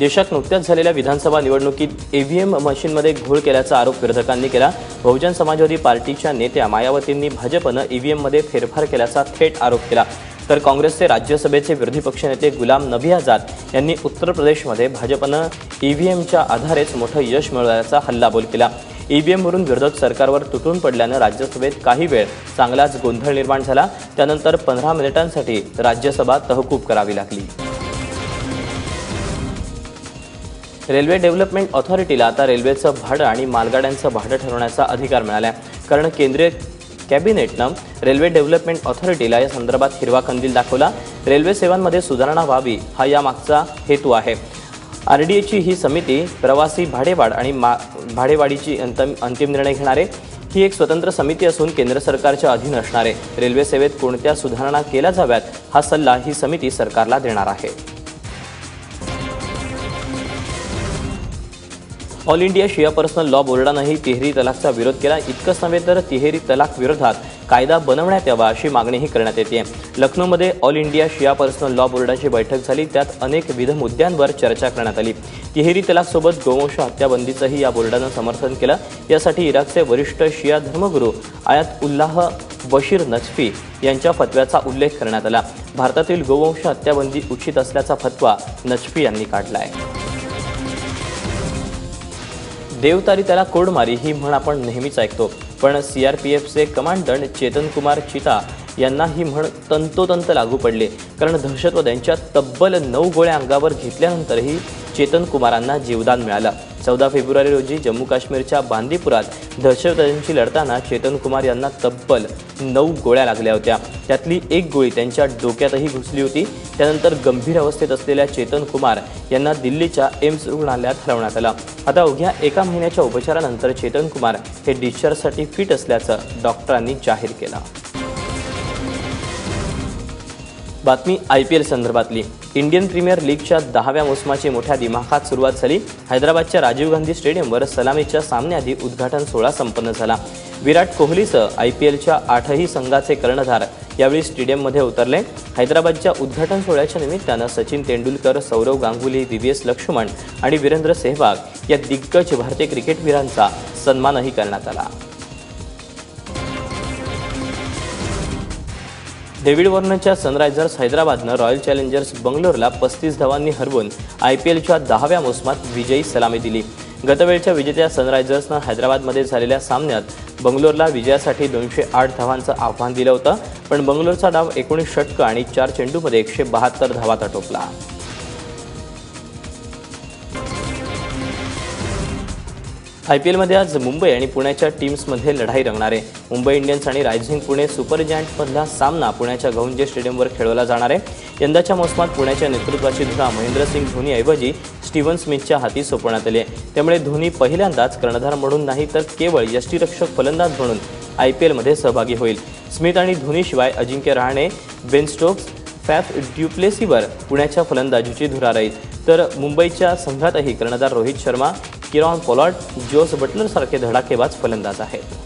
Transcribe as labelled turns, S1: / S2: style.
S1: देशात नुकत्याच झालेल्या विधानसभा निवडणुकीत ईव्हीएम मशीनमध्ये घोळ केल्याचा आरोप विरोधकांनी केला। बहुजन समाजवादी पार्टीच्या नेत्या मायावतींनी भाजपनं ईव्हीएममध्ये फेरफार केल्याचा थेट आरोप केला। तर काँग्रेसचे राज्यसभेचे विरोधी पक्षनेते गुलाम नबी आझाद यांनी उत्तर प्रदेशमध्ये भाजपनं ईव्हीएमच्या आधारेच मोठं यश मिळवल्याचा हल्लाबोल केला। ईव्हीएमवरून विरोधक सरकारवर तुटून पडल्यानं राज्यसभेत काही वेळ चांगलाच गोंधळ निर्माण झाला। त्यानंतर 15 मिनिटांसाठी राज्यसभा तहकूब करावी लागली। रेल्वे डेव्हलपमेंट ऑथॉरिटीला आता रेल्वेचं भाडं आणि मालगाड्यांचं भाडं ठरवण्याचा अधिकार मिळाला आहे। कारण केंद्रीय कॅबिनेटनं रेल्वे डेव्हलपमेंट ऑथॉरिटीला या संदर्भात हिरवा कंदील दाखवला। रेल्वे सेवांमध्ये सुधारणा व्हावी हा यामागचा हेतू आहे। आरडीएची ही समिती प्रवासी भाडेवाढ आणि भाडेवाढीची अंतिम निर्णय घेणार आहे। ही एक स्वतंत्र समिती असून केंद्र सरकारच्या अधीन असणार आहे। रेल्वे सेवेत कोणत्या सुधारणा केल्या जाव्यात हा सल्ला ही समिती सरकारला देणार आहे। ऑल इंडिया शिया पर्सनल लॉ बोर्डानेही तिहेरी तलाकचा विरोध केला। इतकंच नव्हे तर तिहेरी तलाक विरोधात कायदा बनवण्यात यावा अशी मागणीही करण्यात येते। लखनौमध्ये ऑल इंडिया शिया पर्सनल लॉ बोर्डाची बैठक झाली। त्यात अनेक विविध मुद्द्यांवर चर्चा करण्यात आली। तिहेरी तलाकसोबत गोवंश हत्याबंदीचंही या बोर्डानं समर्थन केलं। यासाठी इराकचे वरिष्ठ शिया धर्मगुरू आयात उल्लाह बशीर नजफी यांच्या फतव्याचा उल्लेख करण्यात आला। भारतातील गोवंश हत्याबंदी उचित असल्याचा फतवा नजफी यांनी काढला आहे। देवतारी त्याला कोडमारी ही म्हण आपण नेहमीच ऐकतो, पण सीआरपीएफचे कमांडंट चेतन कुमार चिता यांना ही म्हण तंतोतंत लागू पडली। कारण दहशतवाद्यांच्या तब्बल 9 गोळ्या अंगावर घेतल्यानंतरही चेतन कुमारांना जीवदान मिळालं। 14 फेब्रुवारी रोजी जम्मू काश्मीरच्या बांदीपुरात दहशतवाद्यांशी लढताना चेतन कुमार यांना तब्बल 9 गोळ्या लागल्या होत्या। त्यातली एक गोळी त्यांच्या डोक्यातही घुसली होती। त्यानंतर गंभीर अवस्थेत असलेल्या चेतन कुमार यांना दिल्लीच्या एम्स रुग्णालयात हलवण्यात आलं। आता अवघ्या 1 महिन्याच्या उपचारानंतर चेतन कुमार हे डिस्चार्जसाठी फिट असल्याचं डॉक्टरांनी जाहीर केलं। बातमी IPL संदर्भातली। इंडियन प्रीमियर लीगच्या 10व्या मोसमाची मोठ्या दिमाखात सुरुवात झाली। हैदराबादच्या राजीव गांधी स्टेडियमवर सलामीच्या सामन्याआधी उद्घाटन सोहळा संपन्न झाला। विराट कोहलीसह IPLच्या 8ही संघाचे कर्णधार यावेळी स्टेडियममध्ये उतरले। हैदराबादच्या उद्घाटन सोहळ्याच्या निमित्तानं सचिन तेंडुलकर, सौरव गांगुली, VVS लक्ष्मण आणि वीरेंद्र सेहवाग या दिग्गज भारतीय क्रिकेटवीरांचा सन्मानही करण्यात आला। डेव्हिड वॉर्नरच्या सनरायझर्स हैदराबादनं रॉयल चॅलेंजर्स बंगलोरला 35 धावांनी हरवून IPLच्या 10व्या मोसमात विजयी सलामी दिली। गतवेळच्या विजेत्या सनरायझर्सनं हैदराबादमध्ये झालेल्या सामन्यात बंगलोरला विजयासाठी 208 धावांचं आव्हान दिलं होतं, पण बंगलोरचा डाव 19 षटकं आणि 4 चेंडूमध्ये 172 धावात आटोपला। IPLमध्ये आज मुंबई आणि पुण्याच्या टीम्समध्ये लढाई रंगणार आहे। मुंबई इंडियन्स आणि रायझिंग पुणे सुपर जायंट्समधला सामना पुण्याच्या गहुंजे स्टेडियमवर खेळवला जाणार आहे। यंदाच्या मोसमात पुण्याच्या नेतृत्वाची धुरा महेंद्रसिंग धोनीऐवजी स्टीव्हन स्मिथच्या हाती सोपवण्यात आली आहे। त्यामुळे धोनी पहिल्यांदाच कर्णधार म्हणून नाही तर केवळ यष्टीरक्षक फलंदाज म्हणून IPLमध्ये सहभागी होईल। स्मिथ आणि धोनीशिवाय अजिंक्य रहाणे, बेन स्टोक्स, फॅफ ड्युप्लेसीवर पुण्याच्या फलंदाजीची धुरा राहील। तर मुंबईच्या संघातही कर्णधार Rohit Sharma, Kieron Pollard, Jos Buttler सारखे धडाकेबाज फलंदाज आहेत।